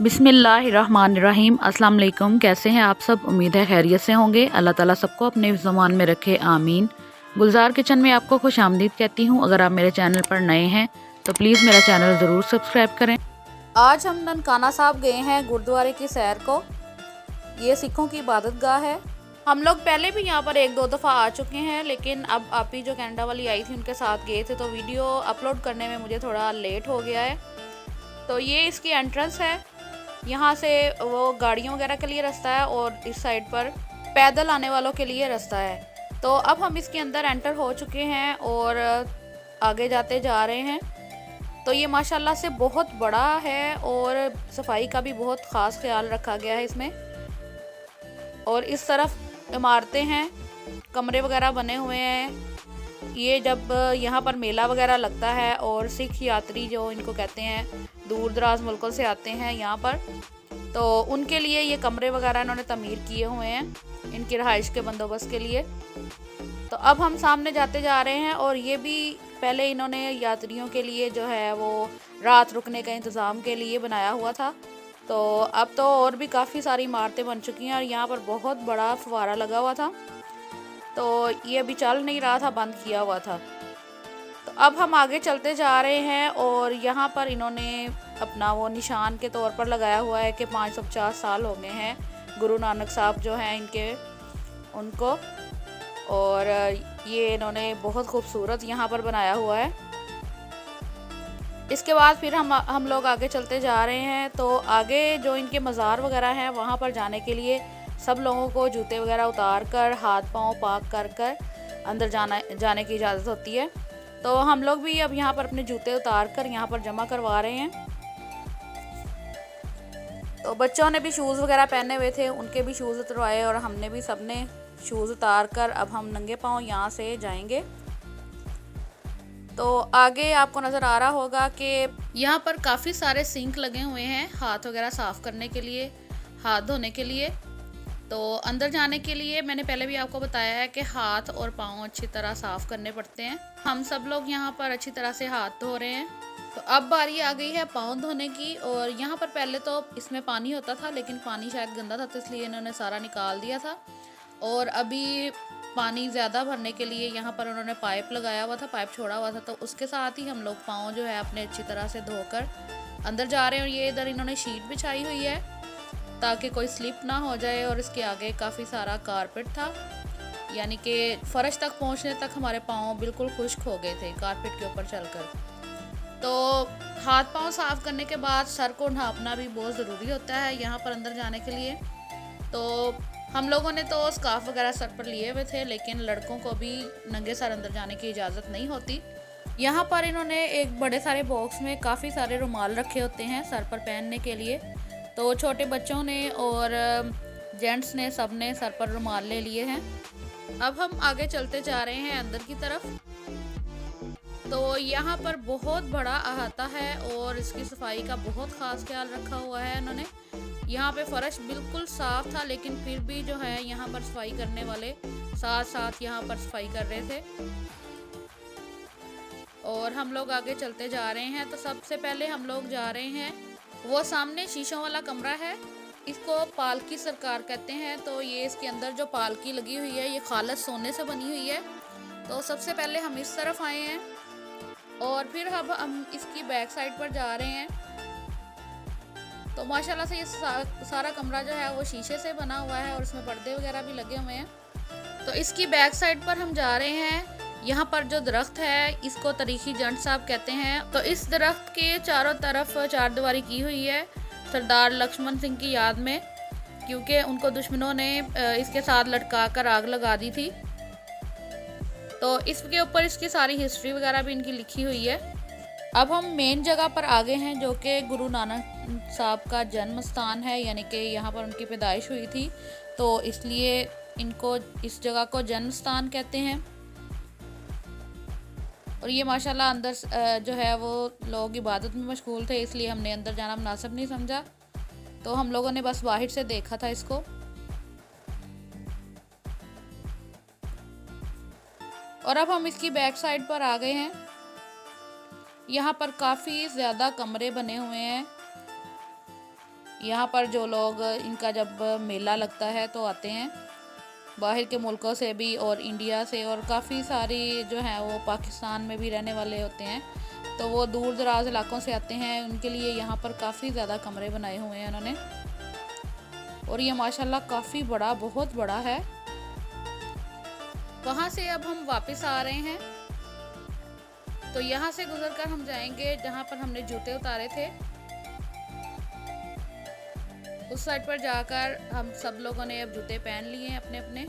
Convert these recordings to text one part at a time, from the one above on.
बिस्मिल्लाहिर्रहमानिर्रहीम। अस्सलाम वालेकुम। कैसे हैं आप सब? उम्मीद है खैरियत से होंगे। अल्लाह ताला सबको अपने ज़ुबान में रखे, आमीन। गुलजार किचन में आपको खुश आमदीद कहती हूँ। अगर आप मेरे चैनल पर नए हैं तो प्लीज़ मेरा चैनल ज़रूर सब्सक्राइब करें। आज हम ननकाना साहब गए हैं गुरुद्वारे की सैर को। ये सिखों की इबादत गाह है। हम लोग पहले भी यहाँ पर एक दो दफ़ा आ चुके हैं, लेकिन अब आपी जो कनाडा वाली आई थी उनके साथ गए थे तो वीडियो अपलोड करने में मुझे थोड़ा लेट हो गया है। तो ये इसकी एंट्रेंस है। यहाँ से वो गाड़ियों वगैरह के लिए रास्ता है और इस साइड पर पैदल आने वालों के लिए रास्ता है। तो अब हम इसके अंदर एंटर हो चुके हैं और आगे जाते जा रहे हैं। तो ये माशाल्लाह से बहुत बड़ा है और सफाई का भी बहुत ख़ास ख्याल रखा गया है इसमें। और इस तरफ इमारतें हैं, कमरे वगैरह बने हुए हैं। ये जब यहाँ पर मेला वगैरह लगता है और सिख यात्री जो इनको कहते हैं दूर दराज मुल्कों से आते हैं यहाँ पर, तो उनके लिए ये कमरे वगैरह इन्होंने तमीर किए हुए हैं इनकी रहाइश के बंदोबस्त के लिए। तो अब हम सामने जाते जा रहे हैं और ये भी पहले इन्होंने यात्रियों के लिए जो है वो रात रुकने का इंतज़ाम के लिए बनाया हुआ था। तो अब तो और भी काफ़ी सारी इमारतें बन चुकी हैं और यहाँ पर बहुत बड़ा फव्वारा लगा हुआ था, तो ये अभी चल नहीं रहा था, बंद किया हुआ था। तो अब हम आगे चलते जा रहे हैं और यहाँ पर इन्होंने अपना वो निशान के तौर पर लगाया हुआ है कि 550 साल हो गए हैं गुरु नानक साहब जो हैं इनके उनको। और ये इन्होंने बहुत खूबसूरत यहाँ पर बनाया हुआ है। इसके बाद फिर हम लोग आगे चलते जा रहे हैं। तो आगे जो इनके मज़ार वगैरह हैं वहाँ पर जाने के लिए सब लोगों को जूते वगैरह उतार कर हाथ पांव पाक कर कर अंदर जाने की इजाज़त होती है। तो हम लोग भी अब यहाँ पर अपने जूते उतार कर यहाँ पर जमा करवा रहे हैं। तो बच्चों ने भी शूज़ वगैरह पहने हुए थे, उनके भी शूज़ उतरवाए और हमने भी सबने शूज़ उतार कर अब हम नंगे पाँव यहाँ से जाएंगे। तो आगे आपको नज़र आ रहा होगा कि यहाँ पर काफ़ी सारे सिंक लगे हुए हैं हाथ वगैरह साफ़ करने के लिए, हाथ धोने के लिए। तो अंदर जाने के लिए मैंने पहले भी आपको बताया है कि हाथ और पाँव अच्छी तरह साफ़ करने पड़ते हैं। हम सब लोग यहाँ पर अच्छी तरह से हाथ धो रहे हैं। तो अब बारी आ गई है पाँव धोने की। और यहाँ पर पहले तो इसमें पानी होता था, लेकिन पानी शायद गंदा था तो इसलिए इन्होंने सारा निकाल दिया था। और अभी पानी ज़्यादा भरने के लिए यहाँ पर उन्होंने पाइप लगाया हुआ था, पाइप छोड़ा हुआ था। तो उसके साथ ही हम लोग पाँव जो है अपने अच्छी तरह से धोकर अंदर जा रहे हैं। और ये इधर इन्होंने शीट बिछाई हुई है ताकि कोई स्लिप ना हो जाए। और इसके आगे काफ़ी सारा कारपेट था, यानी कि फर्श तक पहुंचने तक हमारे पाँव बिल्कुल खुश्क हो गए थे कारपेट के ऊपर चलकर। तो हाथ पाँव साफ़ करने के बाद सर को ढाँपना भी बहुत ज़रूरी होता है यहाँ पर अंदर जाने के लिए। तो हम लोगों ने तो स्कार्फ वगैरह सर पर लिए हुए थे, लेकिन लड़कों को भी नंगे सर अंदर जाने की इजाज़त नहीं होती। यहाँ पर इन्होंने एक बड़े सारे बॉक्स में काफ़ी सारे रुमाल रखे होते हैं सर पर पहनने के लिए। तो छोटे बच्चों ने और जेंट्स ने सब ने सर पर रुमाल ले लिए हैं। अब हम आगे चलते जा रहे हैं अंदर की तरफ। तो यहाँ पर बहुत बड़ा अहाता है और इसकी सफाई का बहुत ख़ास ख्याल रखा हुआ है इन्होंने। यहाँ पे फर्श बिल्कुल साफ़ था, लेकिन फिर भी जो है यहाँ पर सफाई करने वाले साथ साथ यहाँ पर सफाई कर रहे थे। और हम लोग आगे चलते जा रहे हैं। तो सबसे पहले हम लोग जा रहे हैं, वो सामने शीशों वाला कमरा है, इसको पालकी सरकार कहते हैं। तो ये इसके अंदर जो पालकी लगी हुई है ये खालस सोने से बनी हुई है। तो सबसे पहले हम इस तरफ आए हैं और फिर अब हम इसकी बैक साइड पर जा रहे हैं। तो माशाल्लाह से ये सारा कमरा जो है वो शीशे से बना हुआ है और इसमें पर्दे वगैरह भी लगे हुए हैं। तो इसकी बैक साइड पर हम जा रहे हैं। यहाँ पर जो दरख्त है इसको तारीखी जंड साहब कहते हैं। तो इस दरख्त के चारों तरफ चारदीवारी की हुई है सरदार लक्ष्मण सिंह की याद में, क्योंकि उनको दुश्मनों ने इसके साथ लटका कर आग लगा दी थी। तो इसके ऊपर इसकी सारी हिस्ट्री वगैरह भी इनकी लिखी हुई है। अब हम मेन जगह पर आ गए हैं जो कि गुरु नानक साहब का जन्म स्थान है, यानी कि यहाँ पर उनकी पैदाइश हुई थी, तो इसलिए इनको इस जगह को जन्म स्थान कहते हैं। और ये माशाल्लाह अंदर जो है वो लोग इबादत में मशगूल थे, इसलिए हमने अंदर जाना मुनासिब नहीं समझा, तो हम लोगों ने बस बाहर से देखा था इसको। और अब हम इसकी बैक साइड पर आ गए हैं। यहाँ पर काफ़ी ज़्यादा कमरे बने हुए हैं यहाँ पर जो लोग इनका जब मेला लगता है तो आते हैं बाहर के मुल्कों से भी और इंडिया से, और काफ़ी सारी जो हैं वो पाकिस्तान में भी रहने वाले होते हैं, तो वो दूर दराज इलाकों से आते हैं। उनके लिए यहाँ पर काफ़ी ज़्यादा कमरे बनाए हुए हैं उन्होंने, और ये माशाल्लाह काफ़ी बड़ा, बहुत बड़ा है। वहाँ से अब हम वापस आ रहे हैं, तो यहाँ से गुजरकर हम जाएंगे जहाँ पर हमने जूते उतारे थे। उस साइड पर जाकर हम सब लोगों ने अब जूते पहन लिए हैं अपने अपने,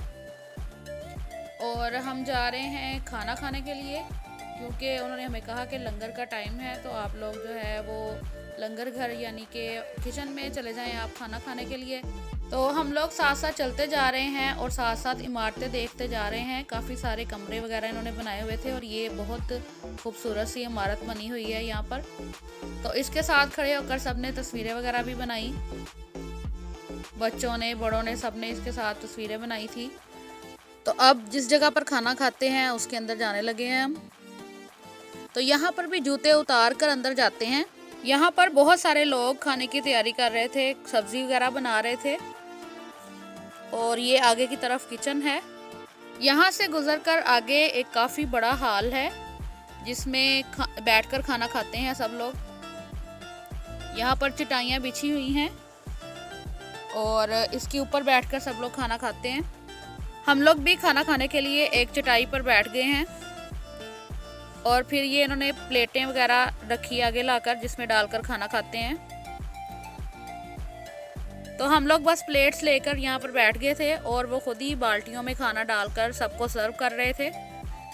और हम जा रहे हैं खाना खाने के लिए, क्योंकि उन्होंने हमें कहा कि लंगर का टाइम है, तो आप लोग जो है वो लंगर घर यानी कि किचन में चले जाएं आप खाना खाने के लिए। तो हम लोग साथ साथ चलते जा रहे हैं और साथ साथ इमारतें देखते जा रहे हैं। काफ़ी सारे कमरे वगैरह इन्होंने बनाए हुए थे, और ये बहुत खूबसूरत सी इमारत बनी हुई है यहाँ पर। तो इसके साथ खड़े होकर सब ने तस्वीरें वगैरह भी बनाई, बच्चों ने, बड़ों ने, सब ने इसके साथ तस्वीरें बनाई थी। तो अब जिस जगह पर खाना खाते हैं उसके अंदर जाने लगे हैं हम। तो यहाँ पर भी जूते उतार कर अंदर जाते हैं। यहाँ पर बहुत सारे लोग खाने की तैयारी कर रहे थे, सब्जी वगैरह बना रहे थे, और ये आगे की तरफ किचन है। यहाँ से गुजरकर आगे एक काफ़ी बड़ा हॉल है जिसमें बैठकर खाना खाते हैं सब लोग। यहाँ पर चटाइयाँ बिछी हुई हैं और इसके ऊपर बैठकर सब लोग खाना खाते हैं। हम लोग भी खाना खाने के लिए एक चटाई पर बैठ गए हैं, और फिर ये इन्होंने प्लेटें वगैरह रखी आगे लाकर जिसमें डालकर खाना खाते हैं। तो हम लोग बस प्लेट्स लेकर यहाँ पर बैठ गए थे, और वो खुद ही बाल्टियों में खाना डालकर सबको सर्व कर रहे थे।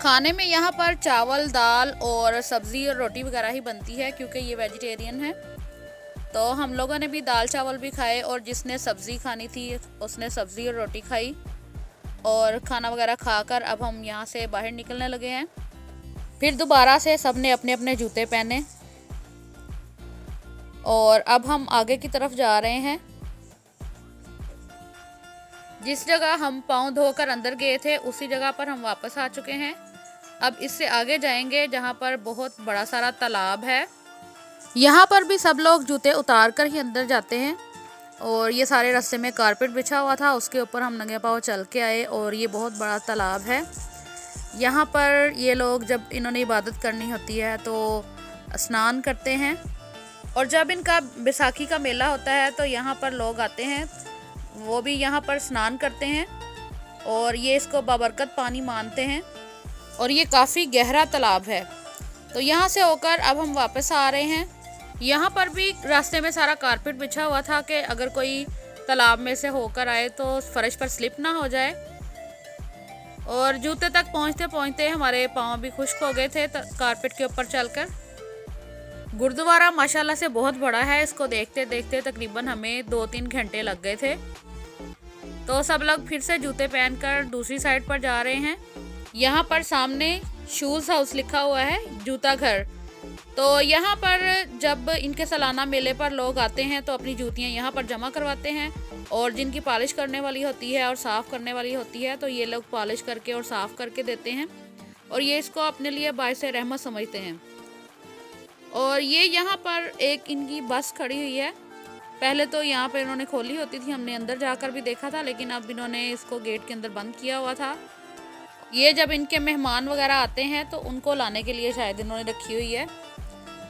खाने में यहाँ पर चावल, दाल और सब्ज़ी और रोटी वगैरह ही बनती है, क्योंकि ये वेजिटेरियन है। तो हम लोगों ने भी दाल चावल भी खाए, और जिसने सब्ज़ी खानी थी उसने सब्ज़ी और रोटी खाई, और खाना वगैरह खाकर अब हम यहाँ से बाहर निकलने लगे हैं। फिर दोबारा से सब ने अपने अपने जूते पहने, और अब हम आगे की तरफ जा रहे हैं। जिस जगह हम पाँव धोकर अंदर गए थे उसी जगह पर हम वापस आ चुके हैं। अब इससे आगे जाएंगे जहाँ पर बहुत बड़ा सारा तालाब है। यहाँ पर भी सब लोग जूते उतार कर ही अंदर जाते हैं, और ये सारे रास्ते में कारपेट बिछा हुआ था, उसके ऊपर हम नंगे पाँव चल के आए। और ये बहुत बड़ा तालाब है। यहाँ पर ये लोग जब इन्होंने इबादत करनी होती है तो स्नान करते हैं, और जब इनका बैसाखी का मेला होता है तो यहाँ पर लोग आते हैं, वो भी यहाँ पर स्नान करते हैं, और ये इसको बाबरकत पानी मानते हैं। और ये काफ़ी गहरा तालाब है। तो यहाँ से होकर अब हम वापस आ रहे हैं। यहाँ पर भी रास्ते में सारा कारपेट बिछा हुआ था कि अगर कोई तालाब में से होकर आए तो फर्श पर स्लिप ना हो जाए। और जूते तक पहुँचते पहुँचते हमारे पाँव भी खुश्क हो गए थे कारपेट के ऊपर चलकर। गुरुद्वारा माशाल्लाह से बहुत बड़ा है, इसको देखते देखते तकरीबन हमें 2-3 घंटे लग गए थे। तो सब लोग फिर से जूते पहनकर दूसरी साइड पर जा रहे हैं। यहाँ पर सामने शूज़ हाउस लिखा हुआ है, जूता घर। तो यहाँ पर जब इनके सालाना मेले पर लोग आते हैं तो अपनी जूतियाँ यहाँ पर जमा करवाते हैं, और जिनकी पॉलिश करने वाली होती है और साफ़ करने वाली होती है तो ये लोग पॉलिश करके और साफ़ करके देते हैं, और ये इसको अपने लिए बाइस रहमत समझते हैं। और ये यहाँ पर एक इनकी बस खड़ी हुई है। पहले तो यहाँ पर इन्होंने खोली होती थी, हमने अंदर जाकर भी देखा था, लेकिन अब इन्होंने इसको गेट के अंदर बंद किया हुआ था। ये जब इनके मेहमान वगैरह आते हैं तो उनको लाने के लिए शायद इन्होंने रखी हुई है।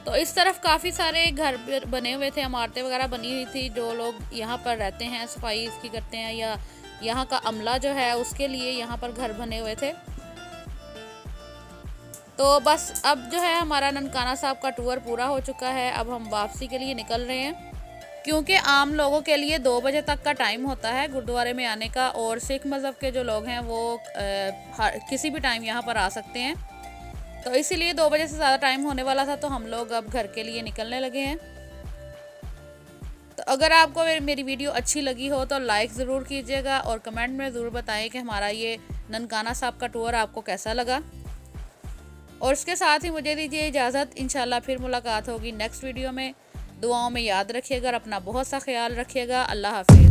तो इस तरफ काफ़ी सारे घर बने हुए थे, इमारतें वगैरह बनी हुई थी। जो लोग यहाँ पर रहते हैं, सफाई इसकी करते हैं, या यहाँ का अमला जो है उसके लिए यहाँ पर घर बने हुए थे। तो बस अब जो है हमारा ननकाना साहब का टूर पूरा हो चुका है। अब हम वापसी के लिए निकल रहे हैं, क्योंकि आम लोगों के लिए 2 बजे तक का टाइम होता है गुरुद्वारे में आने का, और सिख मज़हब के जो लोग हैं वो किसी भी टाइम यहाँ पर आ सकते हैं। तो इसीलिए 2 बजे से ज़्यादा टाइम होने वाला था, तो हम लोग अब घर के लिए निकलने लगे हैं। तो अगर आपको मेरी वीडियो अच्छी लगी हो तो लाइक ज़रूर कीजिएगा, और कमेंट में ज़रूर बताएं कि हमारा ये ननकाना साहब का टूर आपको कैसा लगा। और इसके साथ ही मुझे दीजिए इजाज़त। इंशाल्लाह फिर मुलाकात होगी नेक्स्ट वीडियो में। दुआओं में याद रखिएगा, अपना बहुत सा ख्याल रखिएगा। अल्लाह हाफिज़।